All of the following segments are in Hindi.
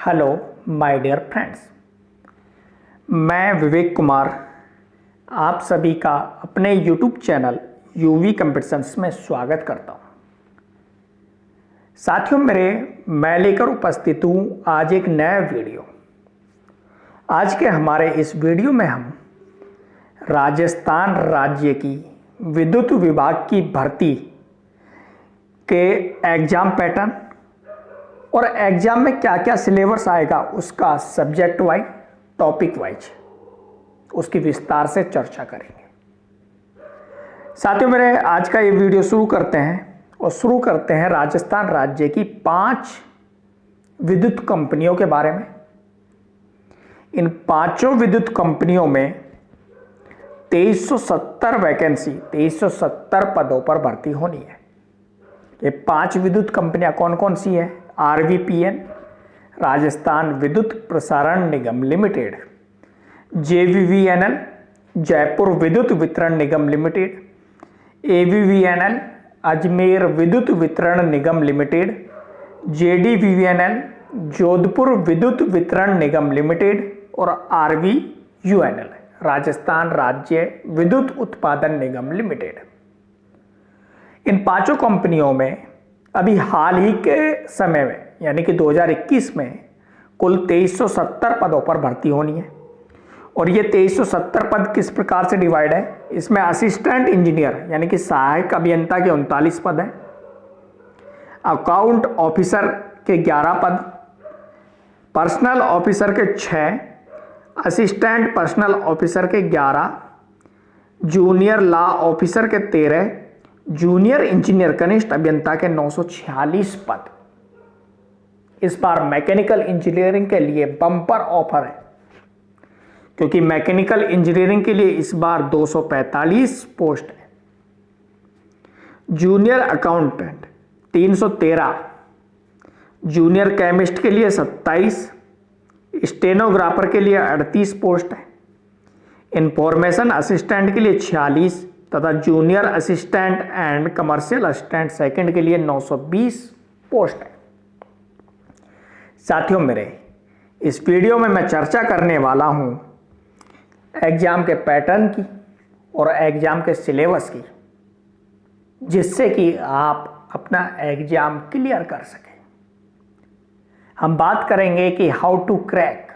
हेलो माय डियर फ्रेंड्स, मैं विवेक कुमार आप सभी का अपने यूट्यूब चैनल यूवी कंपटीशंस में स्वागत करता हूं। साथियों मैं लेकर उपस्थित हूं आज एक नया वीडियो। आज के हमारे इस वीडियो में हम राजस्थान राज्य की विद्युत विभाग की भर्ती के एग्जाम पैटर्न और एग्जाम में क्या क्या सिलेबस आएगा उसका सब्जेक्ट वाइज टॉपिक वाइज उसकी विस्तार से चर्चा करेंगे। साथियों मेरे आज का ये वीडियो शुरू करते हैं राजस्थान राज्य की 5 विद्युत कंपनियों के बारे में। इन 5 विद्युत कंपनियों में 2370 वैकेंसी 2370 पदों पर भर्ती होनी है। ये 5 विद्युत कंपनियां कौन कौन सी है? RVPN राजस्थान विद्युत प्रसारण निगम लिमिटेड, JVVNL जयपुर विद्युत वितरण निगम लिमिटेड, AVVNL अजमेर विद्युत वितरण निगम लिमिटेड, JDVVNL जोधपुर विद्युत वितरण निगम लिमिटेड और RVUNL राजस्थान राज्य विद्युत उत्पादन निगम लिमिटेड। इन 5 कंपनियों में अभी हाल ही के समय में यानी कि 2021 में कुल 2370 पदों पर भर्ती होनी है। और ये 2370 पद किस प्रकार से डिवाइड है? इसमें असिस्टेंट इंजीनियर यानी कि सहायक अभियंता के 39 पद हैं, अकाउंट ऑफिसर के 11 पद, पर्सनल ऑफिसर के 6, असिस्टेंट पर्सनल ऑफिसर के 11, जूनियर लॉ ऑफिसर के 13, जूनियर इंजीनियर कनिष्ठ अभियंता के 946 पद। इस बार मैकेनिकल इंजीनियरिंग के लिए बम्पर ऑफर है, क्योंकि मैकेनिकल इंजीनियरिंग के लिए इस बार 245 पोस्ट है। जूनियर अकाउंटेंट 313, जूनियर केमिस्ट के लिए 27, स्टेनोग्राफर के लिए 38 पोस्ट है, इंफॉर्मेशन असिस्टेंट के लिए 46 तथा junior assistant and commercial assistant second के लिए 920 पोस्ट है। साथियों मेरे इस वीडियो में मैं चर्चा करने वाला हूं एग्जाम के पैटर्न की और एग्जाम के सिलेबस की, जिससे कि आप अपना एग्जाम क्लियर कर सकें। हम बात करेंगे कि how to crack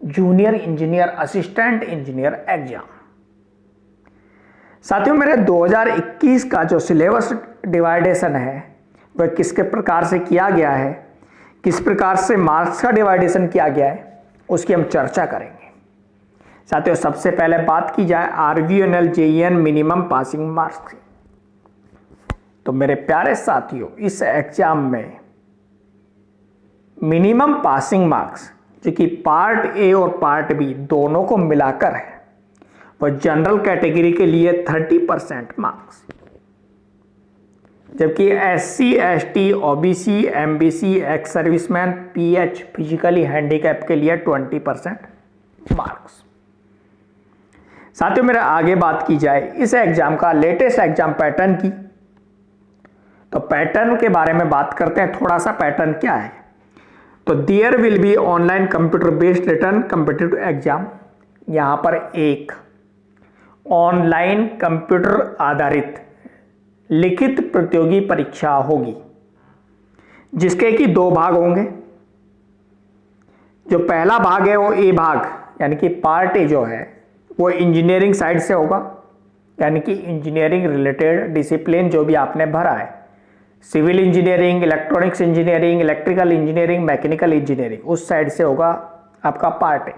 junior engineer assistant engineer exam. साथियों मेरे 2021 का जो सिलेबस डिवाइडेशन है वह किसके प्रकार से किया गया है, किस प्रकार से मार्क्स का डिवाइडेशन किया गया है, उसकी हम चर्चा करेंगे। साथियों सबसे पहले बात की जाए RVNL JEN minimum passing marks की, तो मेरे प्यारे साथियों इस एग्जाम में मिनिमम पासिंग मार्क्स जो कि पार्ट ए और पार्ट बी दोनों को मिलाकर है, वह जनरल कैटेगरी के लिए 30% मार्क्स, जबकि SC ST OBC MBC ex serviceman PH physically handicap के लिए 20% मार्क्स। साथियों मेरे आगे बात की जाए इस एग्जाम का लेटेस्ट एग्जाम पैटर्न की, तो पैटर्न के बारे में बात करते हैं। थोड़ा सा पैटर्न क्या है, तो there will be online computer based written competitive exam. यहां पर एक ऑनलाइन कंप्यूटर आधारित लिखित प्रतियोगी परीक्षा होगी, जिसके कि 2 भाग होंगे। जो पहला भाग है वो ए भाग यानी कि पार्ट ए जो है वो इंजीनियरिंग साइड से होगा, यानी कि इंजीनियरिंग रिलेटेड डिसिप्लिन जो भी आपने भरा है, civil engineering, electronics engineering, electrical engineering, mechanical engineering, उस साइड से होगा आपका पार्ट ए।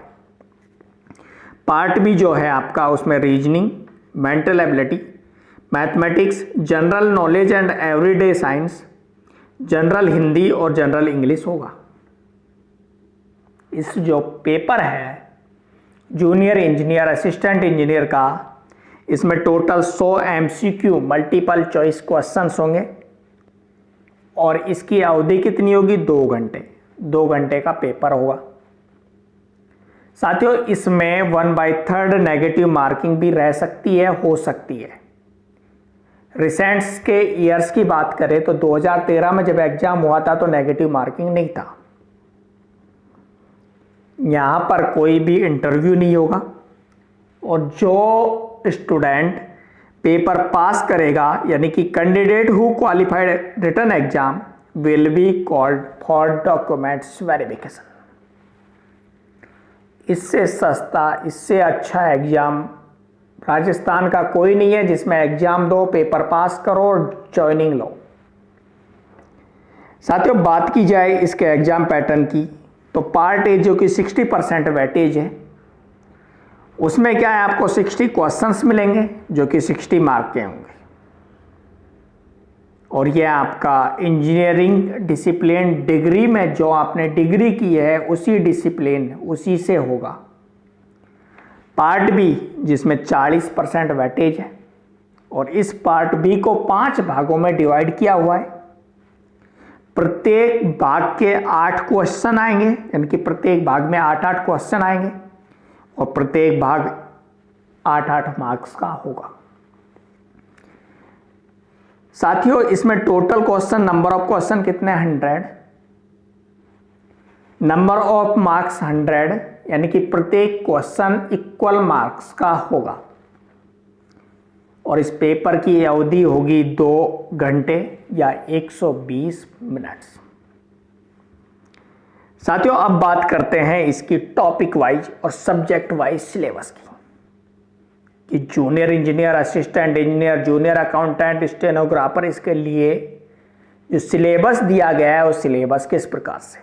पार्ट बी जो है आपका उसमें reasoning, mental ability, mathematics, general knowledge and everyday science, general Hindi और जनरल इंग्लिश होगा। इस जो पेपर है जूनियर इंजीनियर असिस्टेंट इंजीनियर का, इसमें total 100 MCQ multiple choice questions होंगे और इसकी अवधि कितनी होगी? 2 घंटे। 2 घंटे का पेपर होगा। साथियों इसमें 1/3 नेगेटिव मार्किंग भी रह सकती है, हो सकती है। रिसेंट्स के ईयर्स की बात करें तो 2013 में जब एग्जाम हुआ था तो नेगेटिव मार्किंग नहीं था। यहाँ पर कोई भी इंटरव्यू नहीं होगा और जो स्टूडेंट पेपर पास करेगा यानी कि candidate who qualified written exam will be called for documents verification. इससे सस्ता, इससे अच्छा एग्जाम राजस्थान का कोई नहीं है जिसमें एग्जाम दो, पेपर पास करो और ज्वाइनिंग लो। साथियों, बात की जाए इसके एग्जाम पैटर्न की तो पार्ट ए जो कि 60% वेटेज है, उसमें क्या है, आपको 60 क्वेश्चंस मिलेंगे जो कि 60 मार्क के होंगे और ये आपका इंजीनियरिंग डिसिप्लिन डिग्री में जो आपने डिग्री की है उसी डिसिप्लिन उसी से होगा। पार्ट बी जिसमें 40% वेटेज है और इस पार्ट बी को 5 भागों में डिवाइड किया हुआ है। प्रत्येक भाग के 8 क्वेश्चन आएंगे, यानी कि प्रत्येक भाग में 8-8 क्वेश्चन आएंगे और प्रत्येक भाग 8-8 मार्क्स का होगा। साथियों, इसमें total question, number of question कितने, 100, नंबर ऑफ मार्क्स 100, यानी कि प्रत्येक क्वेश्चन इक्वल मार्क्स का होगा और इस पेपर की अवधि होगी 2 घंटे या 120 मिनट्स। साथियों, अब बात करते हैं इसकी टॉपिक वाइज और सब्जेक्ट वाइज सिलेबस की कि junior engineer, assistant engineer, junior accountant, stenographer, इसके लिए जो सिलेबस दिया गया है वो सिलेबस किस प्रकार से।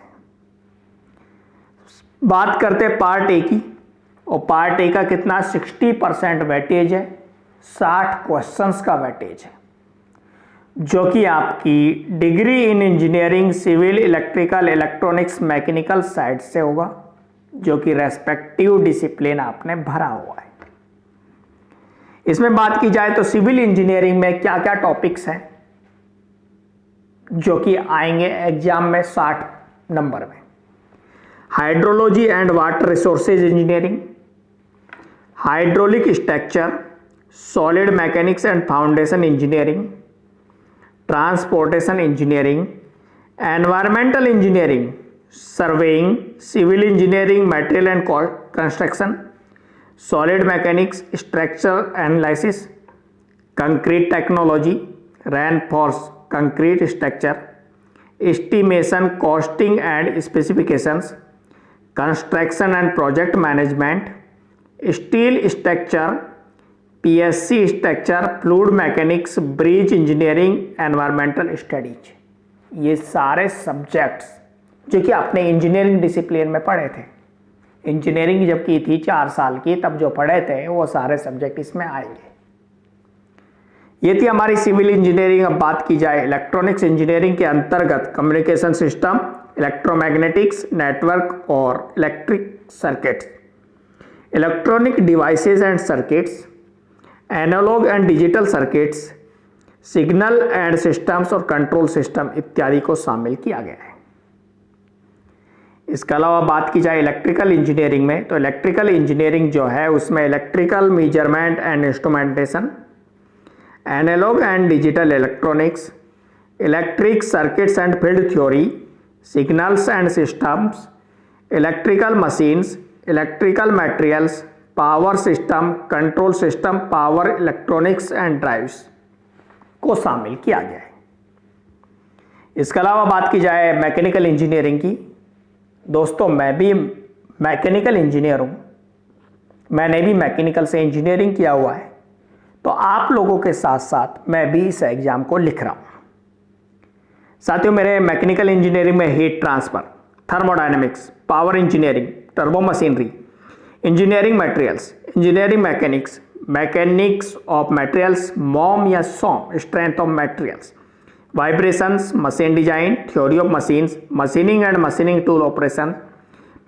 बात करते हैं पार्ट ए की और पार्ट ए का कितना 60% वेटेज है, 60 क्वेश्चंस का वेटेज है जो कि आपकी degree in engineering, civil, electrical, electronics, mechanical side से होगा जो कि रेस्पेक्टिव डिसिप्लिन आपने भरा हुआ है। इसमें बात की जाए तो सिविल इंजीनियरिंग में क्या क्या टॉपिक्स हैं जो कि आएंगे एग्जाम में 60 नंबर में। Hydrology and water resources engineering, hydraulic structure, solid mechanics and foundation engineering, transportation engineering, environmental engineering, surveying, civil engineering, material and construction, solid mechanics, structure analysis, concrete technology, reinforce concrete structure, estimation, costing and specifications, construction and project management, steel structure, PSC structure, fluid mechanics, bridge engineering, environmental studies. ये सारे सब्जेक्ट्स जो कि आपने इंजीनियरिंग डिसिप्लिन में पढ़े थे, इंजीनियरिंग जब की थी 4 साल की, तब जो पढ़े थे वो सारे सब्जेक्ट इसमें आएंगे। ये थी हमारी सिविल इंजीनियरिंग। अब बात की जाए इलेक्ट्रॉनिक्स इंजीनियरिंग के अंतर्गत कम्युनिकेशन सिस्टम, इलेक्ट्रोमैग्नेटिक्स, नेटवर्क और electric circuits, electronic devices and circuits, analog and digital circuits, signal and systems और कंट्रोल सिस्टम इत्यादि को शामिल किया गया है। इसके अलावा बात की जाए इलेक्ट्रिकल इंजीनियरिंग में तो इलेक्ट्रिकल इंजीनियरिंग जो है उसमें electrical measurement and instrumentation, analog and digital electronics, electric circuits and field theory, signals and systems, electrical machines, electrical materials, power system, control system, power electronics and drives को शामिल किया गया है। इसके अलावा बात की जाए मैकेनिकल इंजीनियरिंग की, दोस्तों मैं भी मैकेनिकल इंजीनियर हूँ, मैंने भी मैकेनिकल से इंजीनियरिंग किया हुआ है, तो आप लोगों के साथ साथ मैं भी इस एग्जाम को लिख रहा हूँ। साथियों, मेरे मैकेनिकल इंजीनियरिंग में heat transfer, thermodynamics, power engineering, turbo machinery, engineering materials, engineering mechanics, mechanics of materials, MOM या SOM, strength of materials, vibrations, machine design, theory of machines, machining and machining tool operation,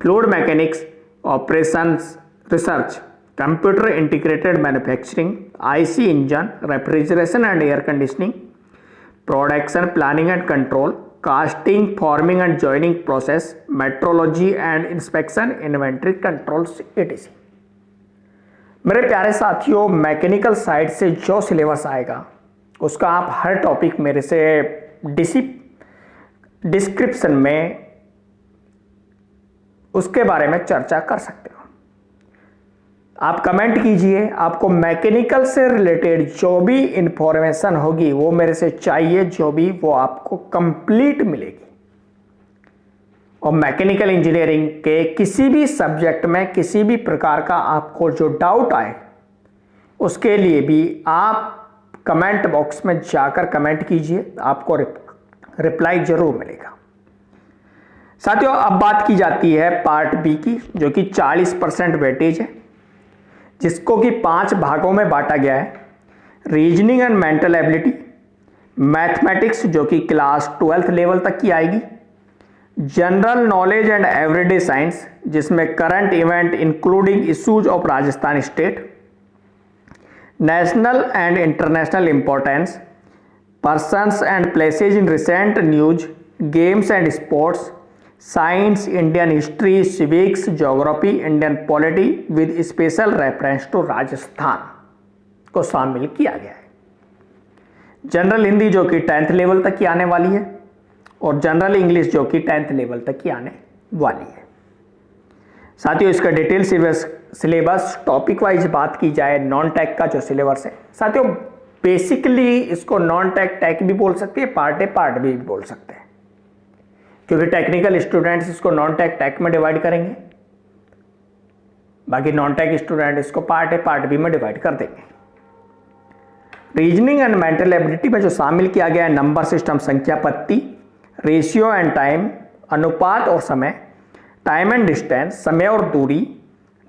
fluid mechanics, operations research, computer integrated manufacturing, IC engine, refrigeration and air conditioning, production planning and control, casting, forming and joining process, metrology and inspection, inventory controls etc। मेरे प्यारे साथियों, मैकेनिकल साइड से जो सिलेबस आएगा उसका आप हर टॉपिक मेरे से डिस्क्रिप्शन में उसके बारे में चर्चा कर सकते हो। आप कमेंट कीजिए, आपको मैकेनिकल से रिलेटेड जो भी इंफॉर्मेशन होगी वो मेरे से चाहिए, जो भी वो आपको कंप्लीट मिलेगी। और मैकेनिकल इंजीनियरिंग के किसी भी सब्जेक्ट में किसी भी प्रकार का आपको जो डाउट आए उसके लिए भी आप कमेंट बॉक्स में जाकर कमेंट कीजिए, आपको रिप्लाई जरूर मिलेगा। साथियों, अब बात की जाती है पार्ट बी की, जो कि 40% वेटेज है, जिसको कि 5 भागों में बांटा गया है। Reasoning and mental ability, mathematics जो कि क्लास 12th लेवल तक की आएगी, general knowledge and everyday science जिसमें current event including issues of Rajasthan state, national and international importance, persons and places in recent news, games and sports, science, Indian history, civics, geography, Indian polity with special reference to Rajasthan को शामिल किया गया है। जनरल हिंदी जो कि 10th लेवल तक की आने वाली है, और जनरल इंग्लिश जो कि 10th लेवल तक की आने वाली है। साथियों, इसका डिटेल सिलेबस टॉपिक वाइज बात की जाए, नॉन टेक का जो सिलेबस है, साथियों बेसिकली इसको नॉन टेक टेक भी बोल सकते हैं, पार्ट ए पार्ट बी भी बोल सकते हैं, क्योंकि टेक्निकल स्टूडेंट्स इसको नॉन टेक टेक में डिवाइड करेंगे, बाकी नॉन टेक स्टूडेंट इसको पार्ट ए पार्ट बी में डिवाइड कर देंगे। रीजनिंग एंड मेंटल एबिलिटी में जो शामिल किया गया है, नंबर सिस्टम, संख्या पत्ती, रेशियो एंड टाइम, अनुपात और समय, टाइम एंड डिस्टेंस, समय और दूरी,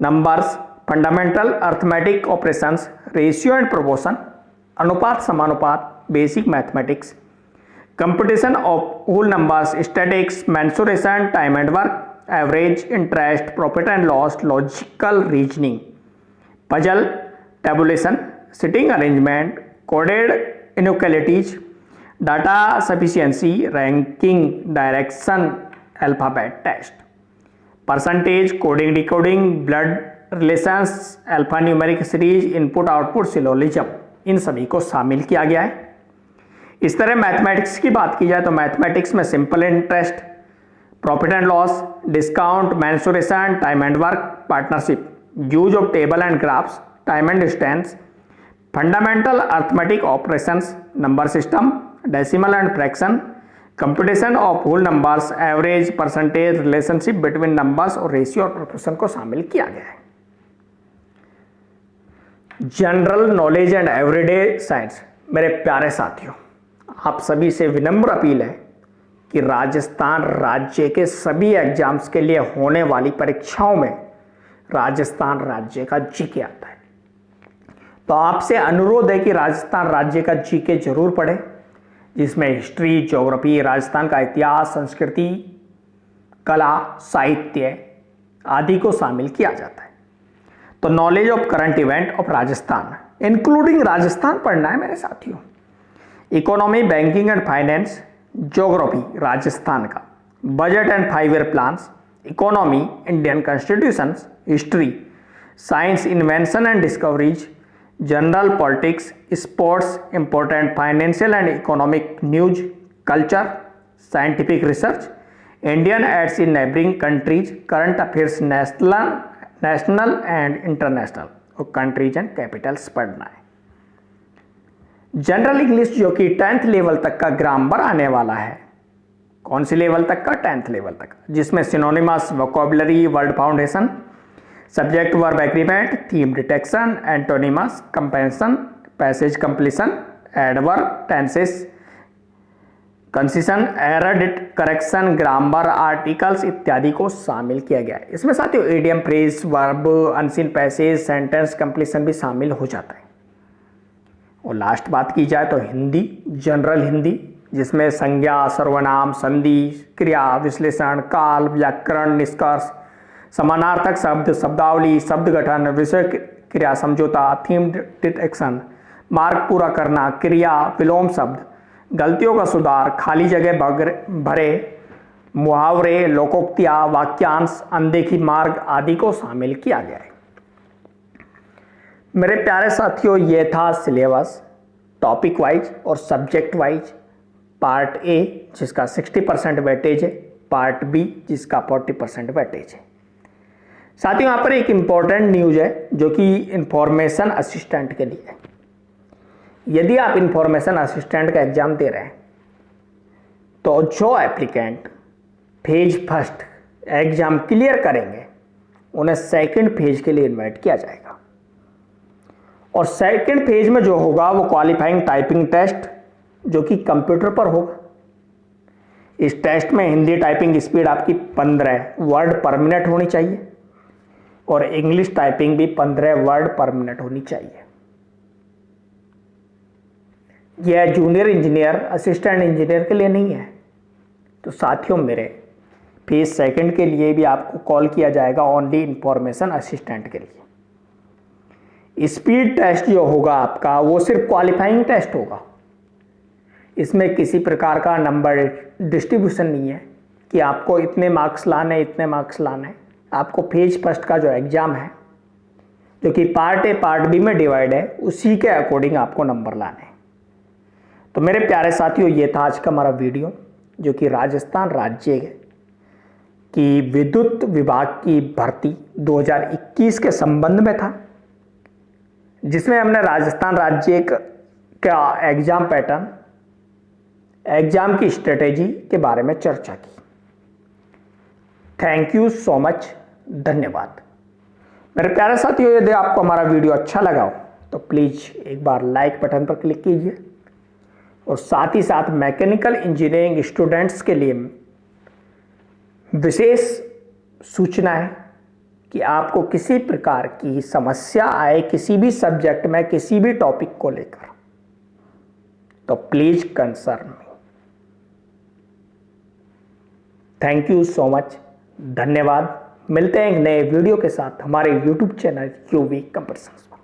numbers, fundamental arithmetic operations, ratio and proportion, अनुपात समानुपात, basic mathematics, competition of whole numbers, statics, mensuration, time and work, average, interest, profit and loss, logical reasoning, puzzle, tabulation, sitting arrangement, coded inequalities, data sufficiency, ranking, direction, alphabet test, percentage, coding decoding, blood relations, alphanumeric series, input output syllogism, इन सभी को शामिल किया गया है। इस तरह मैथमेटिक्स की बात की जाए तो मैथमेटिक्स में simple interest, profit and loss, discount, mensuration, time and work, partnership, use of table and graphs, time and distance, fundamental arithmetic operations, number system, decimal and fraction, computation of whole numbers, average, percentage, relationship between numbers और रेशियो और प्रोपोर्शन को शामिल किया गया है। General knowledge and everyday science, मेरे प्यारे साथियों, आप सभी से विनम्र अपील है कि राजस्थान राज्य के सभी एग्जाम्स के लिए होने वाली परीक्षाओं में राजस्थान राज्य का जीके आता है, तो आपसे अनुरोध है कि राजस्थान राज्य का जीके जरूर पढ़ें, जिसमें हिस्ट्री, ज्योग्राफी, राजस्थान का इतिहास, संस्कृति, कला, साहित्य आदि को शामिल किया जाता है। तो knowledge of current event of Rajasthan including Rajasthan पढ़ना है मेरे साथियों। Economy, banking and finance, geography Rajasthan का, budget and 5 year plans, economy, Indian constitution, history, science, invention and discoveries, general politics, sports, important financial and economic news, culture, scientific research, Indian aids in neighbouring countries, current affairs national and international और कंट्रीज एंड कैपिटल्स पढ़ना है। जनरल इंग्लिश जो कि 10th लेवल तक का ग्रामर आने वाला है। कौन सी लेवल तक का? 10th लेवल तक, जिसमें synonyms, vocabulary, word foundation, subject verb agreement, theme detection, antonyms, comprehension, passage completion, adverb, tenses, concession, error correction, grammar, articles इत्यादि को शामिल किया गया है। इसमें साथियों idiom, phrase, verb, unseen passage, sentence completion भी शामिल हो जाता है। और लास्ट बात की जाए तो हिंदी, जनरल हिंदी, जिसमें संज्ञा, सर्वनाम, संधि, क्रिया, विश्लेषण, काल, व्याकरण, निष्कर्ष, समानार्थक शब्द, शब्दावली, शब्द गठन, विषय क्रिया समझौता, थीम डिटेक्शन, मार्ग पूरा करना, क्रिया, विलोम शब्द, गलतियों का सुधार, खाली जगह भरे, मुहावरे, लोकोक्तियाँ, वाक्यांश, अनदेखी मार्ग आदि को शामिल किया गया है। मेरे प्यारे साथियों, ये था सिलेबस टॉपिक वाइज और सब्जेक्ट वाइज। पार्ट ए जिसका 60% वेटेज है, पार्ट बी जिसका 40% वेटेज है। साथियों, यहाँ पर एक इंपॉर्टेंट न्यूज है जो कि इंफॉर्मेशन असिस्टेंट के लिए है। यदि आप इंफॉर्मेशन असिस्टेंट का एग्जाम दे रहे हैं तो जो applicant phase first exam clear करेंगे उन्हें सेकंड फेज के लिए इनवाइट किया जाएगा। और सेकंड फेज में जो होगा वो क्वालिफाइंग टाइपिंग टेस्ट जो कि कंप्यूटर पर होगा। इस टेस्ट में हिंदी टाइपिंग स्पीड आपकी 15 वर्ड पर मिनट होनी चाहिए और इंग्लिश टाइपिंग भी 15 वर्ड पर मिनट होनी चाहिए। यह जूनियर इंजीनियर, असिस्टेंट इंजीनियर के लिए नहीं है। तो साथियों, मेरे फेज सेकंड के लिए भी आपको कॉल किया जाएगा ओनली इंफॉर्मेशन असिस्टेंट के लिए। स्पीड टेस्ट जो होगा आपका वो सिर्फ क्वालिफाइंग टेस्ट होगा। इसमें किसी प्रकार का नंबर डिस्ट्रीब्यूशन नहीं है कि आपको इतने मार्क्स लाने, इतने मार्क्स लाने। आपको फेज फर्स्ट का जो एग्ज़ाम है जो कि पार्ट ए पार्ट बी में डिवाइड है, उसी के अकॉर्डिंग आपको नंबर लाने। तो मेरे प्यारे साथियों, ये था आज का हमारा वीडियो जो कि राजस्थान राज्य की विद्युत विभाग की भर्ती 2021 के संबंध में था, जिसमें हमने राजस्थान राज्य का एग्जाम पैटर्न, एग्जाम की स्ट्रेटेजी के बारे में चर्चा की। थैंक यू सो मच, धन्यवाद। मेरे प्यारे साथियों, यदि आपको हमारा वीडियो अच्छा लगा हो तो प्लीज़ एक बार लाइक बटन पर क्लिक कीजिए और साथ ही साथ मैकेनिकल इंजीनियरिंग स्टूडेंट्स के लिए विशेष सूचना है कि आपको किसी प्रकार की समस्या आए किसी भी सब्जेक्ट में, किसी भी टॉपिक को लेकर, तो please concern me. Thank you so much, धन्यवाद। मिलते हैं एक नए वीडियो के साथ हमारे YouTube channel UV computer science पर।